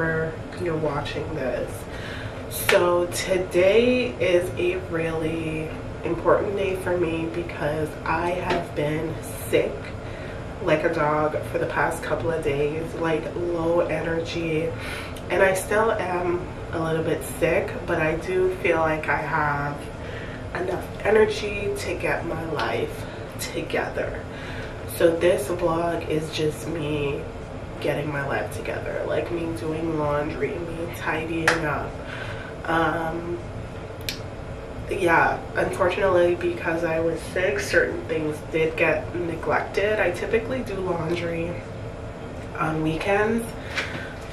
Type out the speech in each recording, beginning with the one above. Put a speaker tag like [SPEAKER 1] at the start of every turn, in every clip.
[SPEAKER 1] whenever you're watching this. So today is a really important day for me because I have been sick like a dog for the past couple of days, like low energy, and I still am a little bit sick, but I do feel like I have enough energy to get my life together. So this vlog is just me getting my life together, like me doing laundry, me tidying up. Yeah, unfortunately, because I was sick, certain things did get neglected. I typically do laundry on weekends,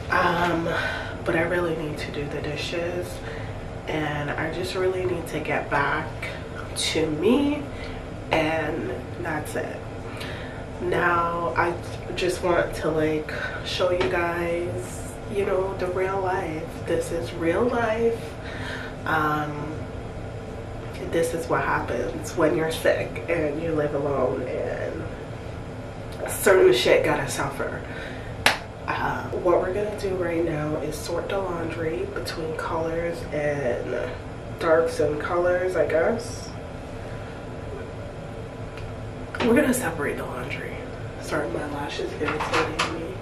[SPEAKER 1] but I really need to do the dishes, and I just really need to get back to me, and that's it. Now I just want to like show you guys, you know, the real life. This is real life. This is what happens when you're sick and you live alone, and certain shit gotta suffer. What we're gonna do right now is sort the laundry between colors and darks and colors, I guess. We're gonna separate the laundry. Sorry, my lash is irritating me.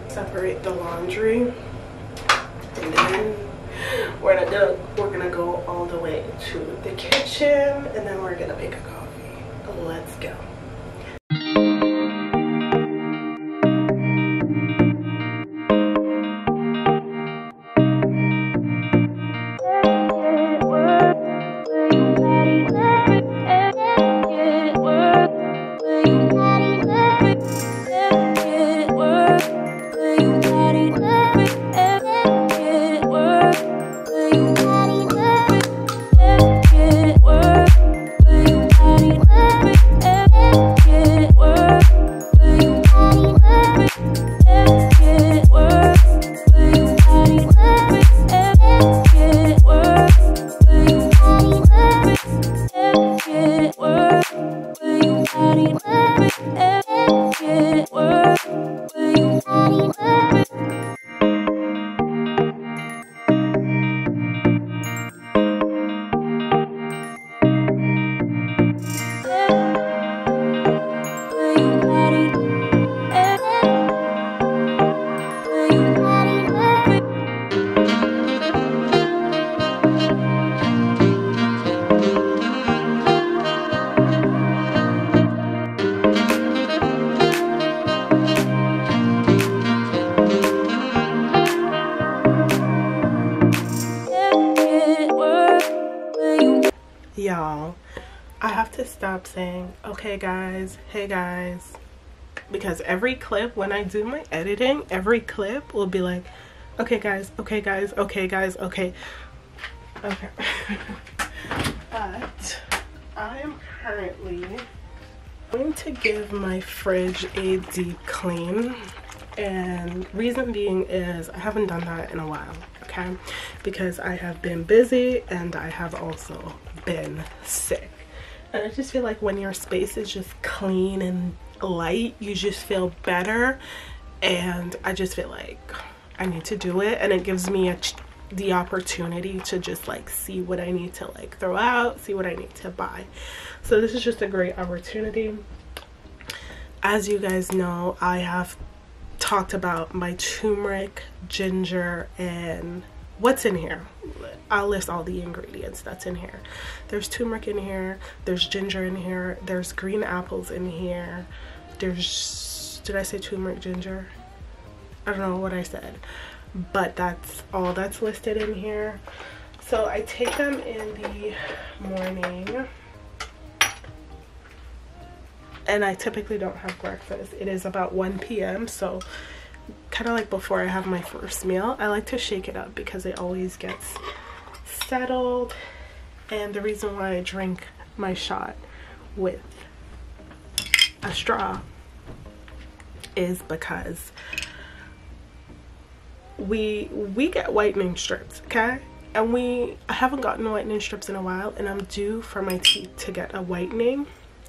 [SPEAKER 1] Separate the laundry, and then we're gonna go all the way to the kitchen, and then we're gonna make a coffee. Let's go. Y'all, I have to stop saying okay guys, hey guys, because every clip when I do my editing, every clip will be like okay guys, okay guys, okay guys, okay. But I am currently going to give my fridge a deep clean, and reason being is I haven't done that in a while, okay, because I have been busy and I have also been sick, and I just feel like when your space is just clean and light, you just feel better, and I just feel like I need to do it, and it gives me the opportunity to just like see what I need to like throw out, see what I need to buy. So this is just a great opportunity. As you guys know, I have talked about my turmeric, ginger, and what's in here. I'll list all the ingredients that's in here. There's turmeric in here, there's ginger in here, there's green apples in here, there's, did I say turmeric, ginger? I don't know what I said, but that's all that's listed in here. So I take them in the morning, and I typically don't have breakfast. It is about 1 p.m. so kind of like before I have my first meal, I like to shake it up because it always gets settled. And the reason why I drink my shot with a straw is because we get whitening strips, okay? And I haven't gotten whitening strips in a while, and I'm due for my teeth to get a whitening.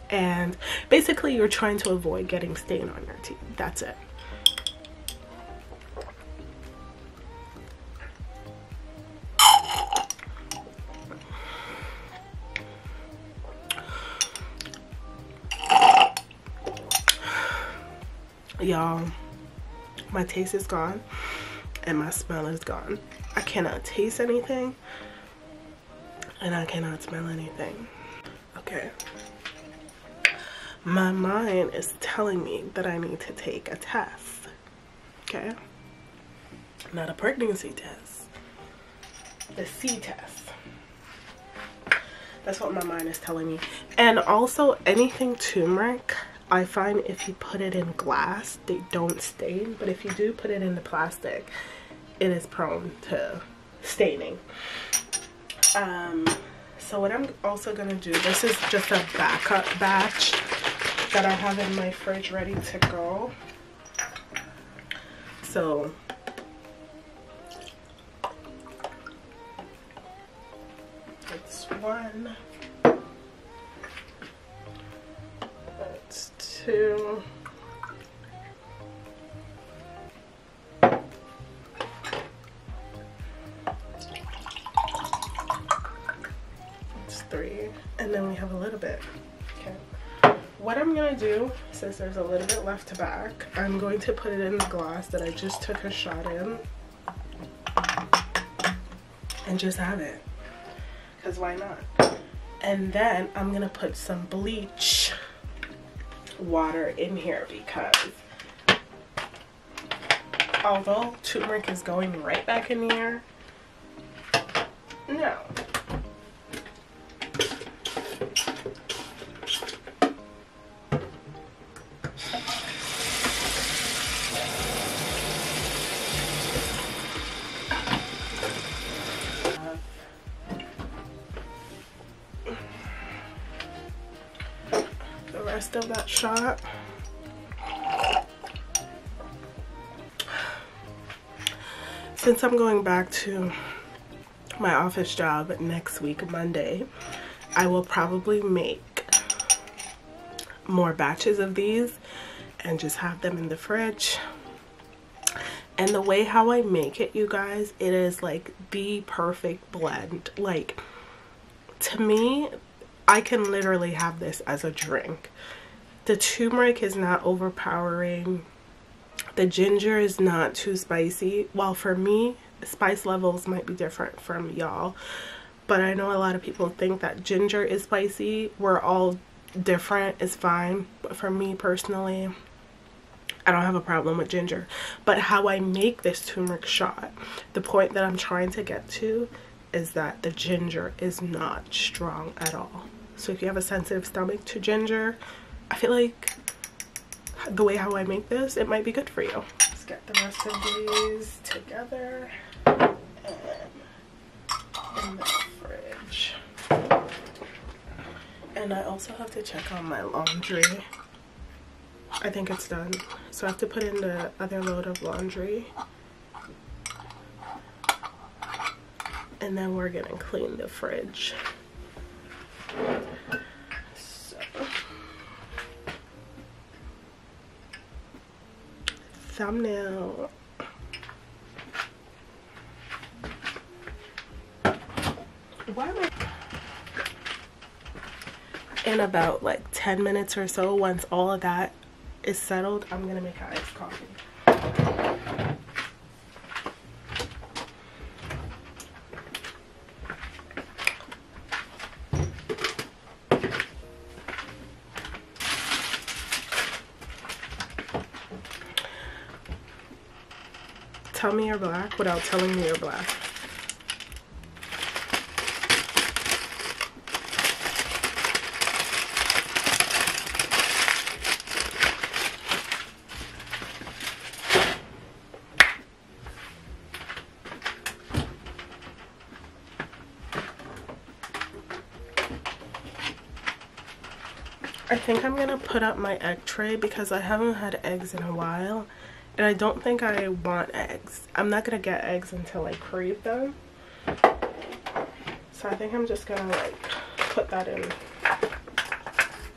[SPEAKER 1] And basically you're trying to avoid getting stain on your teeth, that's it. Y'all, my taste is gone and my smell is gone. I cannot taste anything and I cannot smell anything. Okay. My mind is telling me that I need to take a test. Okay? Not a pregnancy test. The C test. That's what my mind is telling me. And also anything turmeric, I find if you put it in glass, they don't stain. But if you do put it in the plastic, it is prone to staining. So what I'm also gonna do, this is just a backup batch that I have in my fridge ready to go. So it's one, that's two, it's three, and then we have a little bit. Okay. What I'm gonna do, since there's a little bit left to back, I'm going to put it in the glass that I just took a shot in and just have it, because why not? And then I'm gonna put some bleach water in here, because although turmeric is going right back in here, no. Rest of that shot. Since I'm going back to my office job next week, Monday, I will probably make more batches of these and just have them in the fridge. And the way how I make it, you guys, it is like the perfect blend. Like, to me, I can literally have this as a drink. The turmeric is not overpowering. The ginger is not too spicy. While for me, spice levels might be different from y'all, but I know a lot of people think that ginger is spicy. We're all different, it's fine. But for me personally, I don't have a problem with ginger. But how I make this turmeric shot, the point that I'm trying to get to is that the ginger is not strong at all. So if you have a sensitive stomach to ginger, I feel like the way how I make this, it might be good for you. Let's get the rest of these together and in the fridge. And I also have to check on my laundry. I think it's done. So I have to put in the other load of laundry. And then we're gonna clean the fridge. So, thumbnail. Why am I? In about like 10 minutes or so, once all of that is settled, I'm gonna make an iced coffee. Tell me you're black without telling me you're black. I think I'm gonna put up my egg tray because I haven't had eggs in a while. And I don't think I want eggs. I'm not gonna get eggs until I crave them. So I think I'm just gonna like put that in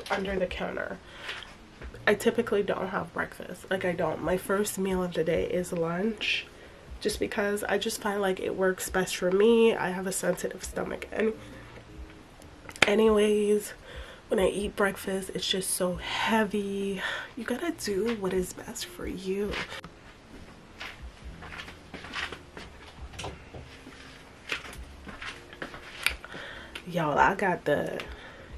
[SPEAKER 1] under the counter. I typically don't have breakfast. Like I don't. My first meal of the day is lunch. Just because I just find like it works best for me. I have a sensitive stomach. And anyways, when I eat breakfast, it's just so heavy. You gotta do what is best for you. Y'all, I got the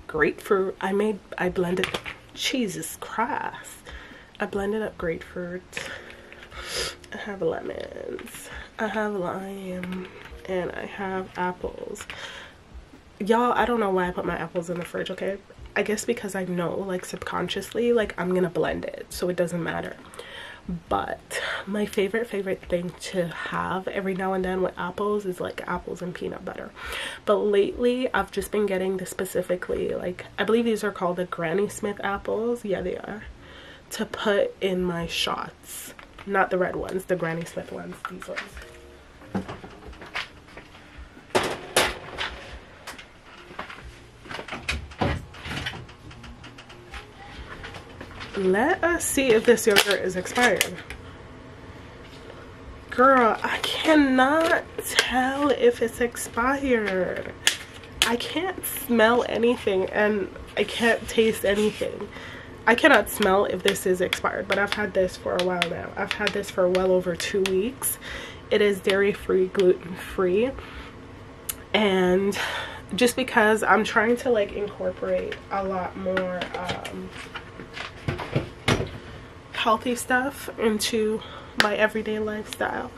[SPEAKER 1] grapefruit. I blended, Jesus Christ. I blended up grapefruit. I have lemons. I have lime. And I have apples. Y'all, I don't know why I put my apples in the fridge, okay? I guess because I know, like, subconsciously, like, I'm gonna blend it, so it doesn't matter. But my favorite thing to have every now and then with apples is like apples and peanut butter. But lately I've just been getting this specifically, like, I believe these are called the Granny Smith apples. Yeah, they are. To put in my shots. Not the red ones, the Granny Smith ones, these ones. Let us see if this yogurt is expired. Girl, I cannot tell if it's expired. I can't smell anything and I can't taste anything. I cannot smell if this is expired, but I've had this for a while now. I've had this for well over 2 weeks. It is dairy-free, gluten-free. And just because I'm trying to like incorporate a lot more healthy stuff into my everyday lifestyle,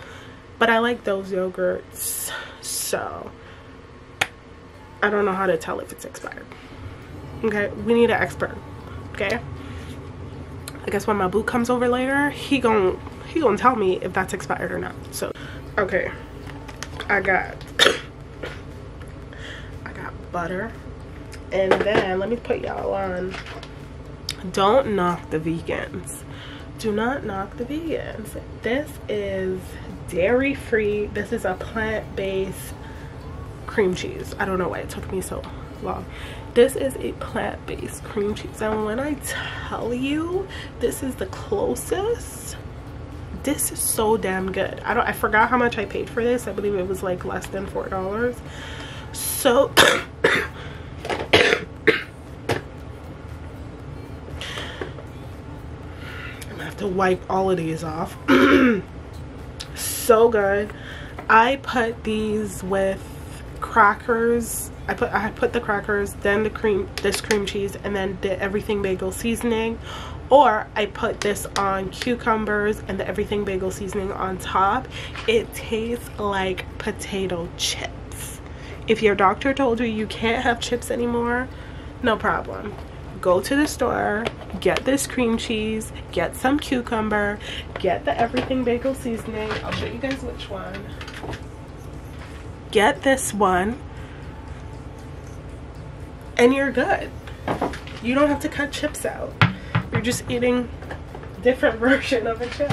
[SPEAKER 1] but I like those yogurts, so I don't know how to tell if it's expired. Okay, we need an expert. Okay, I guess when my boo comes over later, he gonna tell me if that's expired or not. So okay, I got butter, and then let me put y'all on, don't knock the vegans. Do not knock the vegans. This is dairy free. This is a plant-based cream cheese. I don't know why it took me so long. This is a plant-based cream cheese, and when I tell you this is the closest, this is so damn good. I forgot how much I paid for this. I believe it was like less than $4. So to wipe all of these off. So good. I put these with crackers. I put the crackers, then this cream cheese, and then the everything bagel seasoning, or I put this on cucumbers and the everything bagel seasoning on top. It tastes like potato chips. If your doctor told you you can't have chips anymore, no problem. Go to the store, get this cream cheese, get some cucumber, get the everything bagel seasoning. I'll show you guys which one. Get this one, and you're good. You don't have to cut chips out. You're just eating a different version of a chip.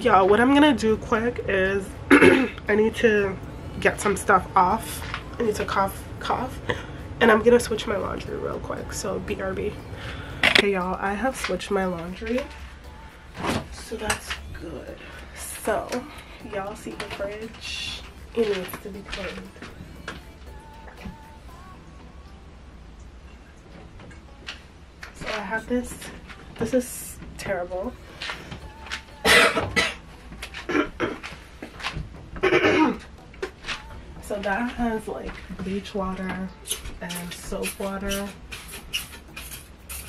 [SPEAKER 1] Y'all, what I'm gonna do quick is I need to get some stuff off. I need to cough, and I'm gonna switch my laundry real quick, so BRB. Okay, y'all, I have switched my laundry, so that's good. So y'all see the fridge, it needs to be cleaned. So I have this is terrible. So that has like bleach water and soap water.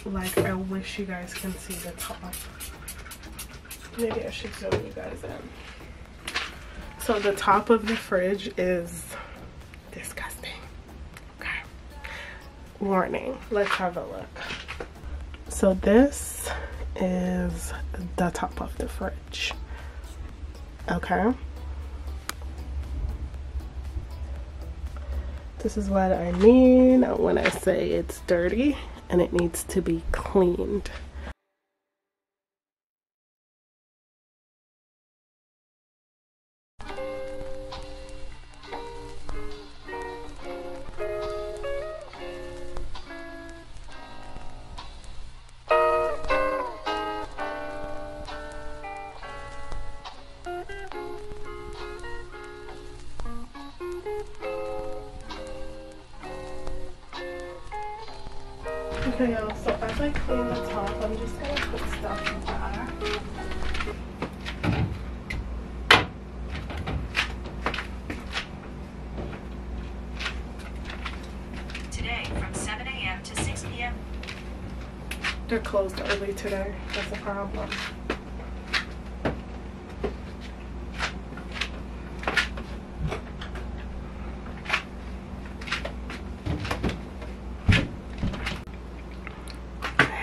[SPEAKER 1] Like, I wish you guys can see the top. Maybe I should show you guys in. So the top of the fridge is disgusting. Okay. Warning. Let's have a look. So this is the top of the fridge. Okay. This is what I mean when I say it's dirty and it needs to be cleaned. Okay, y'all, so as I clean the top, I'm just gonna put stuff back.
[SPEAKER 2] Today from 7 a.m. to 6 p.m.
[SPEAKER 1] They're closed early today. That's a problem.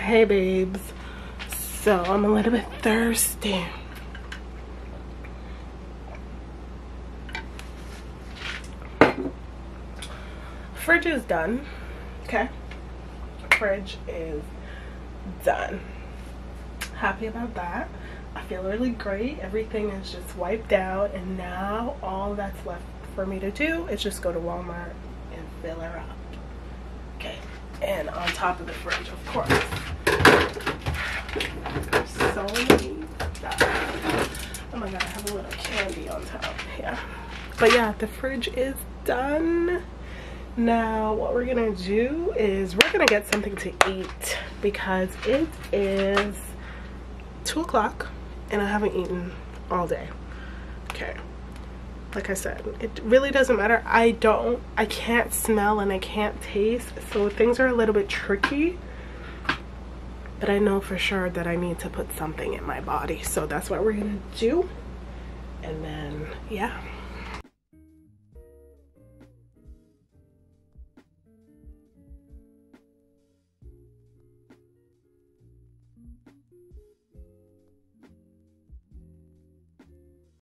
[SPEAKER 1] Hey babes, so I'm a little bit thirsty. Fridge is done. Okay, fridge is done. Happy about that. I feel really great. Everything is just wiped out, and now all that's left for me to do is just go to Walmart and fill her up. Okay, and on top of the fridge, of course, there's so many stuff. Oh my god, I have a little candy on top here. But yeah, the fridge is done. Now what we're gonna do is we're gonna get something to eat because it is 2 o'clock and I haven't eaten all day. Okay, like I said, it really doesn't matter. I can't smell and I can't taste, so things are a little bit tricky, but I know for sure that I need to put something in my body, so that's what we're gonna do. And then yeah,